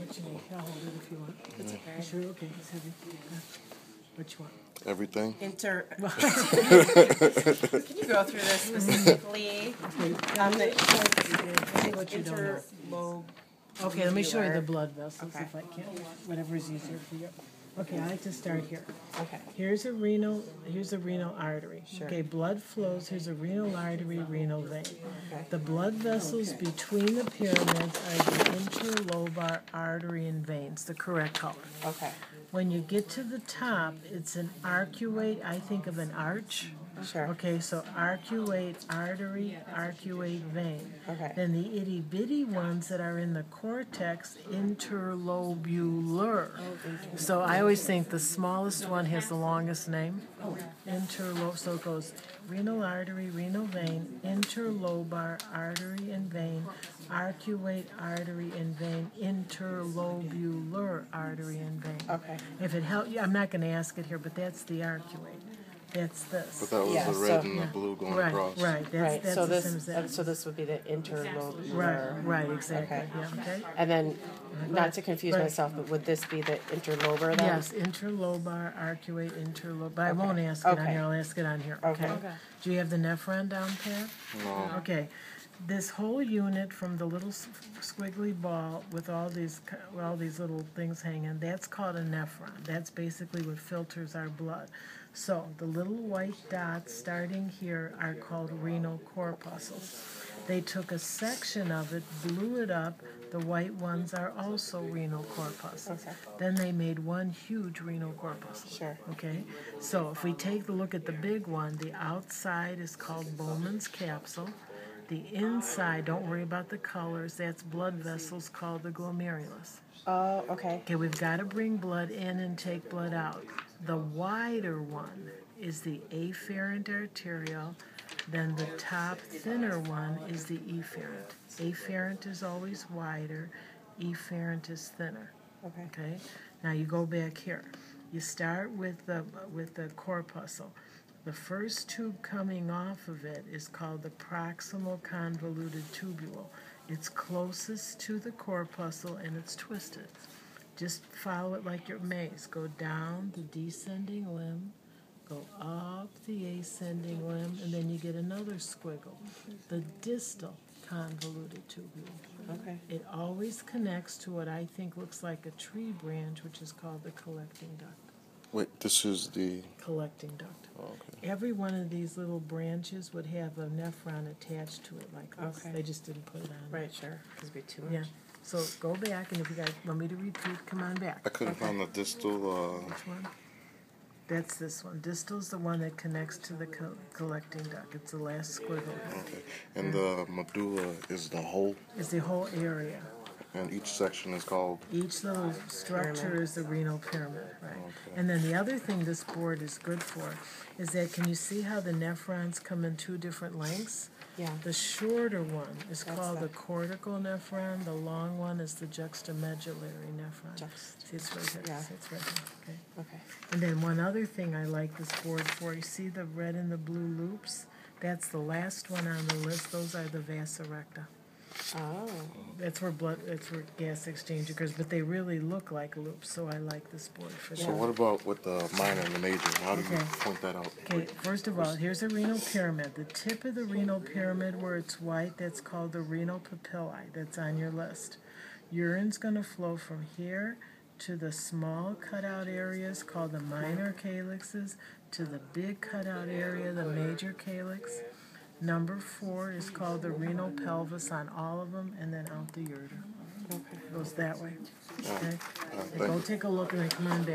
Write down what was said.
what you need. I'll hold it if you want. It's okay. You sure? Okay, it's heavy. What you want? Everything. Can you go through this specifically? What you don't know. Interlobe. Okay, let me show you the blood vessels Okay. if I can. Whatever's easier for you. Okay, I like to start here. Okay. Here's a renal artery. Sure. Okay, blood flows. Here's a renal artery, renal vein. Okay. The blood vessels between the pyramids are the interlobar artery and veins, the correct color. Okay. When you get to the top, it's an arcuate, I think of an arch. Sure. Okay, so arcuate artery, arcuate vein. Okay. Then the itty-bitty ones that are in the cortex, interlobular. So I always think the smallest one has the longest name. So it goes renal artery, renal vein, interlobar artery and vein, arcuate artery and vein, interlobular artery and vein. Okay. If it helps you, I'm not going to ask it here, but that's the arcuate. That's this. But that was Yeah, the red so- and the blue going Right, across. right. Right. That's So the same as this that. so this would be the interlobular. Right, exactly. Okay. Yeah, okay. And then, not to confuse Right. myself, but would this be the interlobar then? Yes, interlobar, arcuate, interlobar. But I won't ask it on Okay. here. I'll ask it on here. Okay. Do you have the nephron down, Pat? No. Okay. This whole unit from the little squiggly ball with all these little things hanging, that's called a nephron. That's basically what filters our blood. So the little white dots starting here are called renal corpuscles. They took a section of it, blew it up. The white ones are also renal corpuscles. Okay. Then they made one huge renal corpuscle. Sure. Okay, so if we take a look at the big one, the outside is called Bowman's capsule. The inside, don't worry about the colors, that's blood vessels called the glomerulus. Oh, okay. Okay, we've got to bring blood in and take blood out. The wider one is the afferent arterial, then the top thinner one is the efferent. Afferent is always wider, efferent is thinner. Okay. Okay, now you go back here. You start with the corpuscle. The first tube coming off of it is called the proximal convoluted tubule. It's closest to the corpuscle and it's twisted. Just follow it like your maze. Go down the descending limb, go up the ascending limb, and then you get another squiggle, the distal convoluted tubule. Okay. It always connects to what I think looks like a tree branch, which is called the collecting duct. Wait, this is the... Collecting duct. Oh, okay. Every one of these little branches would have a nephron attached to it like this. Okay. They just didn't put it on. Right, sure. This would be too much. Yeah. So go back, and if you guys want me to repeat, come on back. I couldn't find the distal... Which one? That's this one. Distal's the one that connects to the collecting duct. It's the last squiggle. Okay. And the medulla is the whole, It's the whole area. and each section is called... Each little structure is the renal pyramid, right? Okay. And then the other thing this board is good for is that, can you see how the nephrons come in two different lengths? Yeah. The shorter one is That's called the the- cortical nephron. The long one is the juxtamedullary nephron. See, it's right here. Yeah. See, it's right here. Okay. Okay. And then one other thing I like this board for, you see the red and the blue loops? That's the last one on the list. Those are the vasa recta. Oh. That's where gas exchange occurs, but they really look like loops, so I like this board for So that. what about with the minor and the major? How do you Okay. point that out? Okay, first of all, here's a renal pyramid. The tip of the renal pyramid where it's white, that's called the renal papillae. That's on your list. Urine's going to flow from here to the small cutout areas called the minor calyxes, to the big cutout area, the major calyx. Number 4 is called the renal pelvis on all of them, and then out the ureter. Okay. It goes that way. Okay? Thank Go you. take a look and then come on back.